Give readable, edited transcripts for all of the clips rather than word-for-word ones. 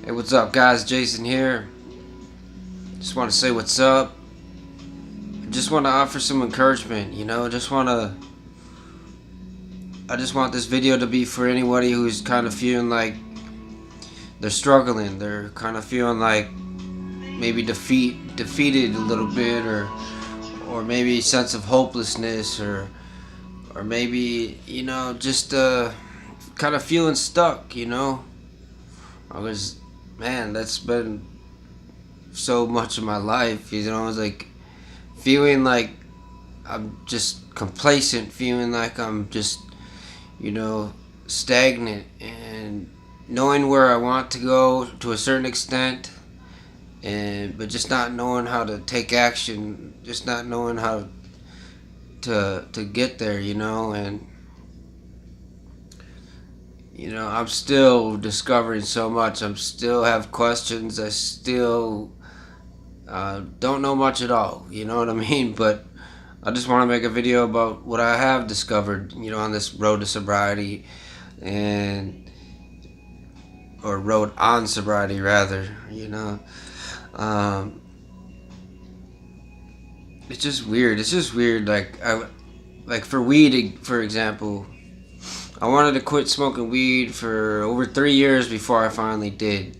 Hey, what's up, guys? Jason here. Just want to say what's up. Just want to offer some encouragement. I just want this video to be for anybody who's kind of feeling like they're struggling. They're kind of feeling like maybe defeated a little bit, or maybe a sense of hopelessness, or maybe just kind of feeling stuck. That's been so much of my life. It's like feeling like I'm just complacent, feeling like I'm just, stagnant, and knowing where I want to go to a certain extent, but just not knowing how to take action, just not knowing how to get there, and I'm still discovering so much. I'm still have questions. I still don't know much at all. You know what I mean? But I just want to make a video about what I have discovered, on this road to sobriety, or road on sobriety rather. Um, it's just weird. It's just weird. Like for weed, for example, I wanted to quit smoking weed for over 3 years before I finally did,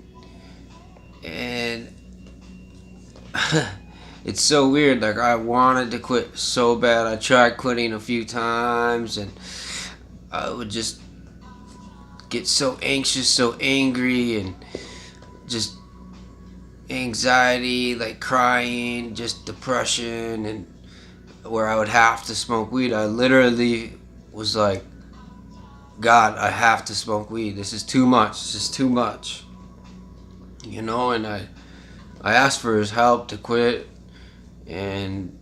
and it's so weird. Like, I wanted to quit so bad. I tried quitting a few times, and I would just get so anxious, so angry, and just anxiety, like crying, just depression, and where I would have to smoke weed. I literally was like, God, I have to smoke weed. This is too much. This is too much. And I asked for his help to quit, and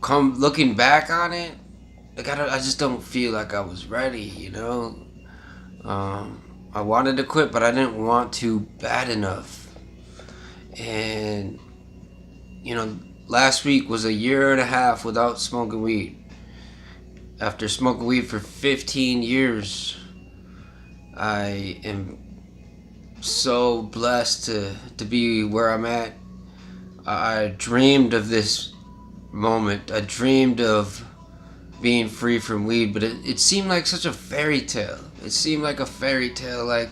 come looking back on it, like I just don't feel like I was ready. I wanted to quit, but I didn't want to bad enough. And last week was a year and a half without smoking weed. After smoking weed for 15 years, I am so blessed to be where I'm at. I dreamed of this moment. I dreamed of being free from weed, but it seemed like such a fairy tale. It seemed like a fairy tale, like,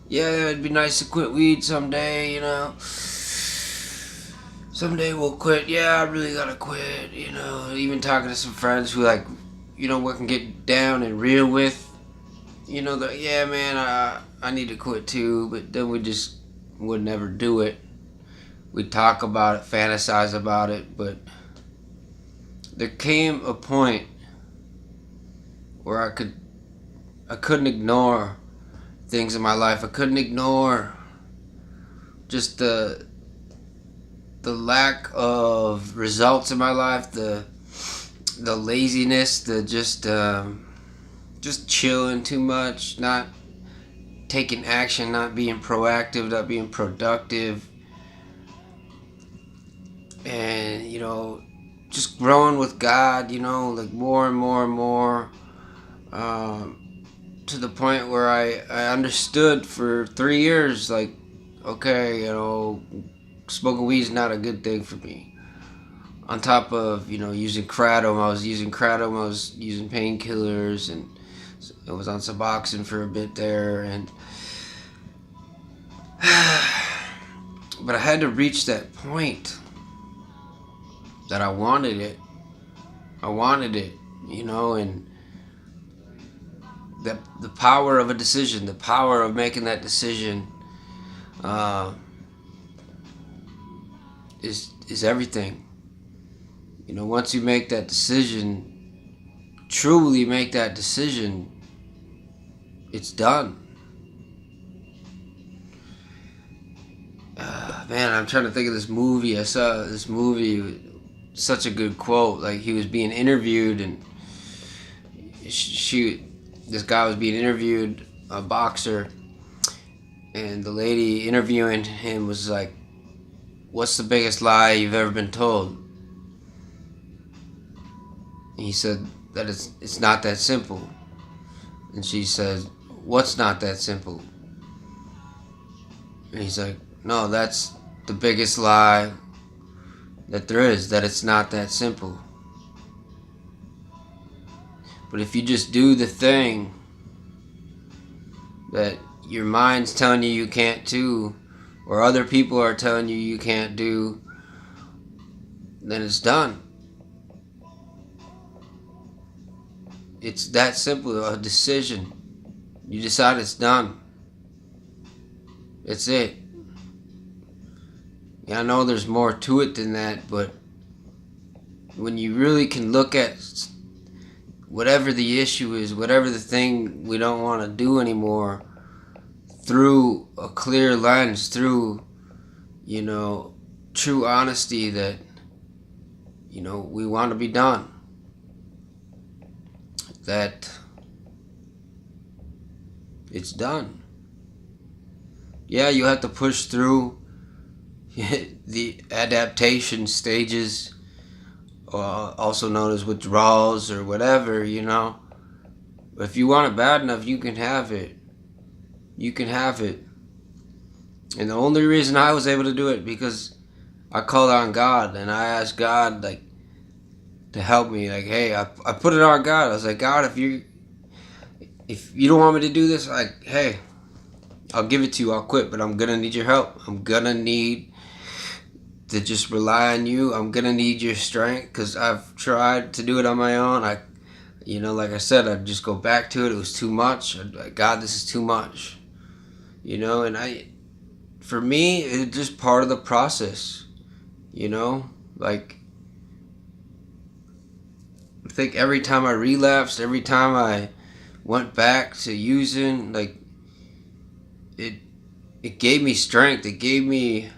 yeah, it'd be nice to quit weed someday, Someday we'll quit. Yeah, I really gotta quit, Even talking to some friends who, like, we can get down and real with, yeah, man, I need to quit too, but then we just would never do it. We'd talk about it, fantasize about it, but there came a point where I couldn't ignore things in my life. I couldn't ignore just the lack of results in my life, the laziness, the just chilling too much, not taking action, not being proactive, not being productive, and just growing with God, like more and more and more, to the point where I understood for 3 years, like, okay, smoking weed is not a good thing for me. On top of using kratom, I was using painkillers, and I was on Suboxone for a bit there, and but I had to reach that point that I wanted it. And the power of a decision, the power of making that decision, is everything. Once you make that decision, truly make that decision, it's done. Man, I'm trying to think of this movie. I saw this movie, such a good quote. Like, he was being interviewed, and this guy was being interviewed, a boxer, and the lady interviewing him was like, "What's the biggest lie you've ever been told?" And he said that it's not that simple. And she said, "What's not that simple?" And he's like, no, that's the biggest lie that there is, that it's not that simple. But if you just do the thing that your mind's telling you can't do, or other people are telling you can't do, then it's done. It's that simple, a decision. You decide it's done. It's it. Yeah, I know there's more to it than that, but when you really can look at whatever the issue is, whatever the thing we don't want to do anymore, through a clear lens, through, true honesty, that, we want to be done. That it's done. Yeah, you have to push through the adaptation stages, also known as withdrawals or whatever, But if you want it bad enough, you can have it. You can have it. And the only reason I was able to do it because I called on God and I asked God, to help me. Hey, I put it on God. I was like, God, if you don't want me to do this, hey, I'll give it to you. I'll quit, but I'm gonna need your help. I'm gonna need to just rely on you. I'm gonna need your strength because I've tried to do it on my own. Like I said, I'd just go back to it. It was too much. God, this is too much. And for me, it's just part of the process. I think every time I relapsed, every time I went back to using, it gave me strength. It gave me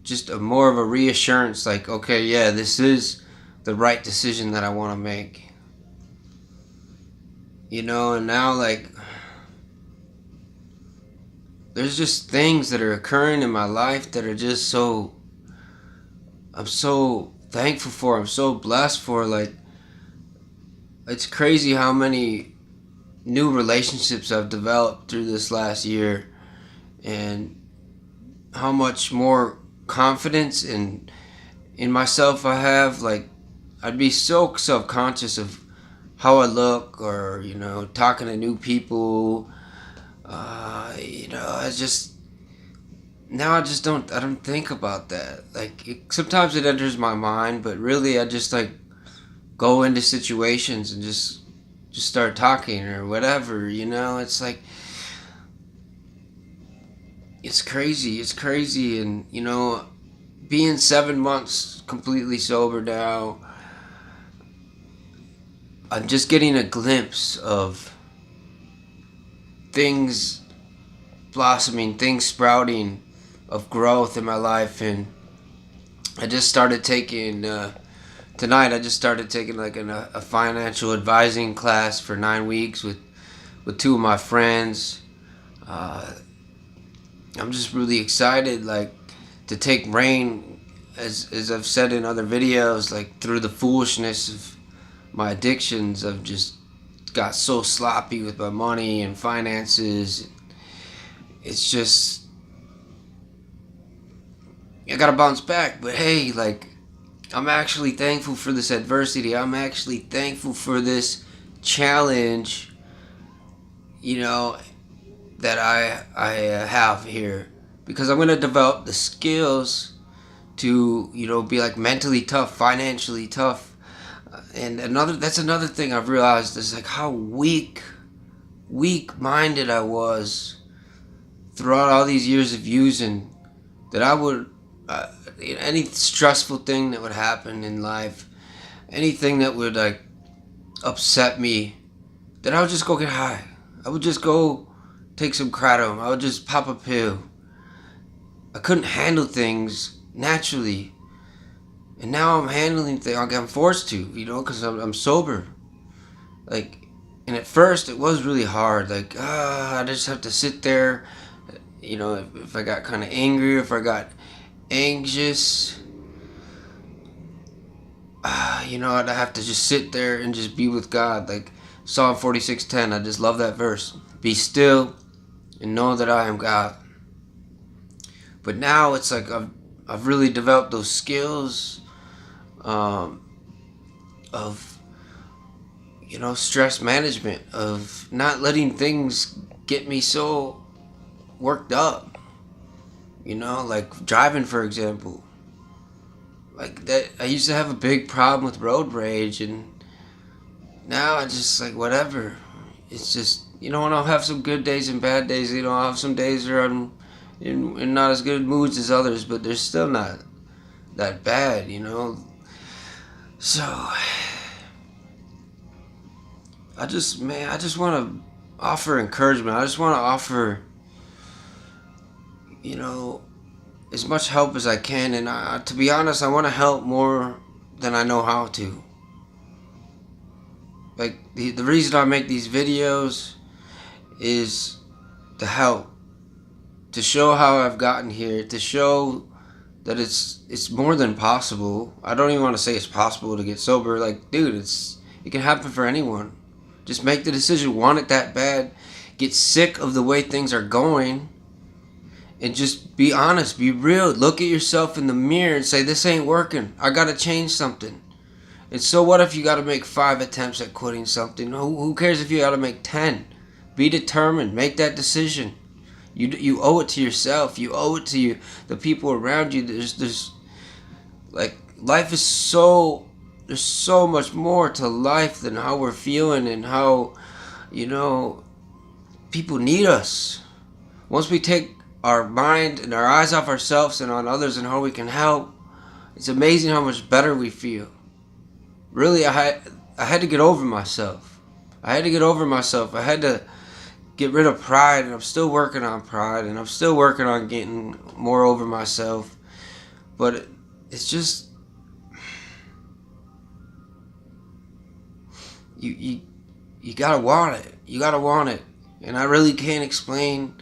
just more of a reassurance, okay, yeah, this is the right decision that I want to make. And now, there's just things that are occurring in my life that are just I'm so thankful for. I'm so blessed for. It's crazy how many new relationships I've developed through this last year, and how much more confidence in myself I have. I'd be so self-conscious of how I look, or talking to new people. I don't think about that. Sometimes it enters my mind, but really I just go into situations and just start talking or whatever. It's crazy. And being 7 months completely sober now, I'm just getting a glimpse of things blossoming, things sprouting, of growth in my life. And I just started taking tonight. I just started taking a financial advising class for 9 weeks with two of my friends. I'm just really excited, to take reign, as I've said in other videos, through the foolishness of my addictions. I've just got so sloppy with my money and finances. It's just, I gotta bounce back. But hey, I'm actually thankful for this adversity. I'm actually thankful for this challenge, that I have here, because I'm gonna develop the skills to be mentally tough, financially tough. And that's another thing I've realized is how weak-minded I was throughout all these years of using, that I would any stressful thing that would happen in life, anything that would upset me, that I would just go get high. I would just go take some kratom. I would just pop a pill. I couldn't handle things naturally, and now I'm handling things. I'm forced to, because I'm sober. And at first it was really hard. I just have to sit there. If I got kind of angry, if I got anxious, I'd have to just sit there and just be with God. Psalm 46:10, I just love that verse. Be still and know that I am God. But now it's like I've really developed those skills of, stress management, of not letting things get me so worked up. Like driving, for example. Like that, I used to have a big problem with road rage, and now I just like whatever. It's just, and I'll have some good days and bad days. I'll have some days where I'm in not as good moods as others, but they're still not that bad. So I just want to offer encouragement. I just want to offer, as much help as I can. And to be honest, I want to help more than I know how to. Like, the reason I make these videos is to help. To show how I've gotten here. To show that it's more than possible. I don't even want to say it's possible to get sober. Like, dude, it can happen for anyone. Just make the decision, want it that bad, get sick of the way things are going, and just be honest, be real. Look at yourself in the mirror and say, this ain't working. I gotta change something. And so what if you gotta make 5 attempts at quitting something? Who cares if you gotta make 10? Be determined. Make that decision. You owe it to yourself. You owe it to the people around you. There's like, life is so... There's so much more to life than how we're feeling and how, people need us. Once we take our mind and our eyes off ourselves and on others and how we can help, it's amazing how much better we feel. Really, I had to get over myself. I had to get rid of pride, and I'm still working on pride, and I'm still working on getting more over myself. But it's just... You gotta want it. You gotta want it. And I really can't explain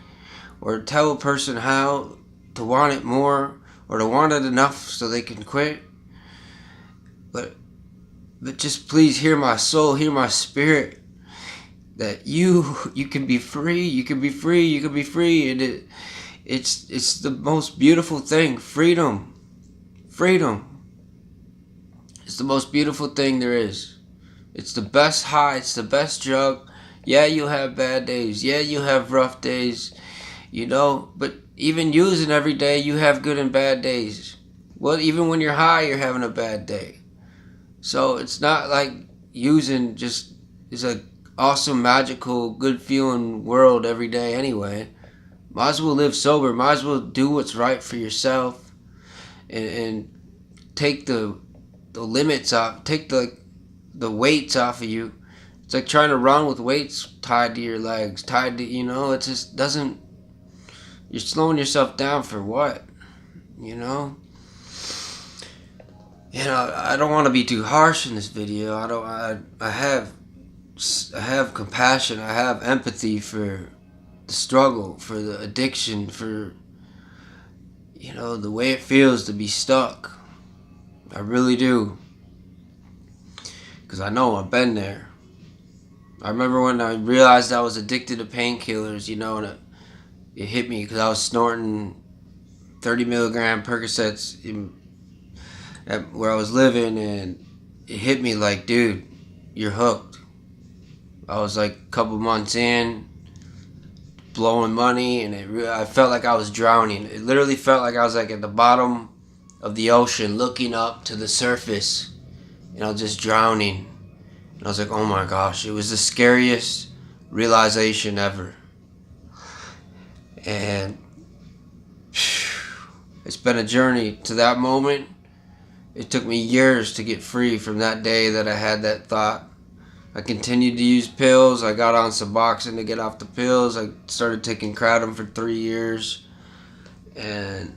or tell a person how to want it more or to want it enough so they can quit. But just please hear my soul, hear my spirit, that you can be free. You can be free. You can be free. And it's the most beautiful thing. Freedom. It's the most beautiful thing there is. It's the best high. It's the best drug. Yeah, you'll have bad days. Yeah, you have rough days. But even using every day, you have good and bad days. Well, even when you're high, you're having a bad day. So it's not like using just is a awesome, magical, good feeling world every day anyway. Might as well live sober. Might as well do what's right for yourself, and take the limits off. Take the weights off of you. It's like trying to run with weights tied to your legs, tied to, it just doesn't... You're slowing yourself down for what? I don't want to be too harsh in this video. I have compassion. I have empathy for the struggle, for the addiction, for, the way it feels to be stuck. I really do. Because I know I've been there. I remember when I realized I was addicted to painkillers, and it hit me because I was snorting 30 milligram Percocets at where I was living, and it hit me like, dude, you're hooked. I was like a couple months in, blowing money, and I felt like I was drowning. It literally felt like I was like at the bottom of the ocean looking up to the surface, just drowning. And I was like, oh my gosh, it was the scariest realization ever. And it's been a journey to that moment. It took me years to get free from that day that I had that thought. I continued to use pills. I got on Suboxone to get off the pills. I started taking Kratom for 3 years. And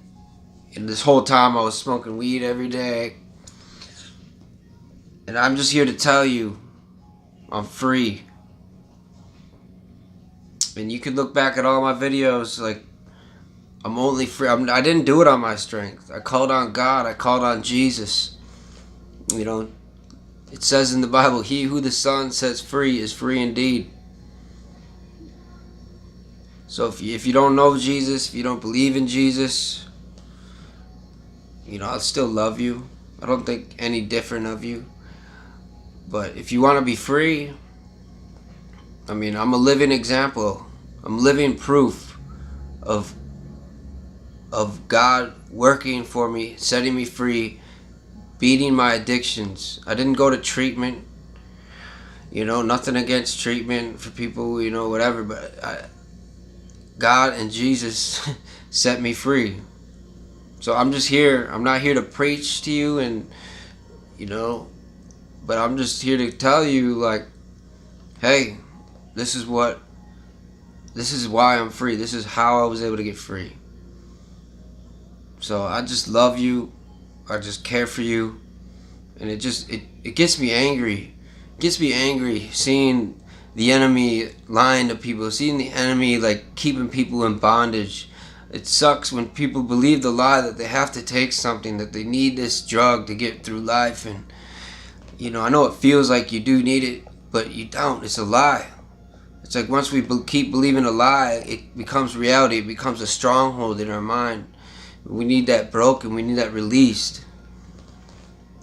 this whole time I was smoking weed every day. And I'm just here to tell you, I'm free. And you can look back at all my videos, like, I'm only free. I didn't do it on my strength. I called on God. I called on Jesus. It says in the Bible, he who the Son sets free is free indeed. So if you don't know Jesus, if you don't believe in Jesus, I still love you. I don't think any different of you. But if you want to be free, I'm a living example. I'm living proof of God working for me, setting me free, beating my addictions. I didn't go to treatment. Nothing against treatment for people, whatever. But God and Jesus set me free. So I'm just here. I'm not here to preach to you, you know, but I'm just here to tell you, like, hey, this is why I'm free. This is how I was able to get free. So I just love you. I just care for you. And it gets me angry. It gets me angry seeing the enemy lying to people, seeing the enemy like keeping people in bondage. It sucks when people believe the lie that they have to take something, that they need this drug to get through life. And I know it feels like you do need it, but you don't. It's a lie. It's like once we keep believing a lie, it becomes reality. It becomes a stronghold in our mind. We need that broken. We need that released.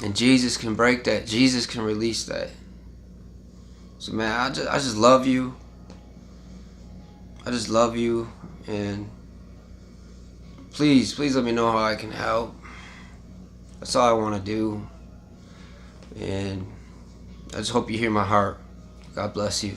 And Jesus can break that. Jesus can release that. So man, I just love you. I just love you. And please let me know how I can help. That's all I want to do. And I just hope you hear my heart. God bless you.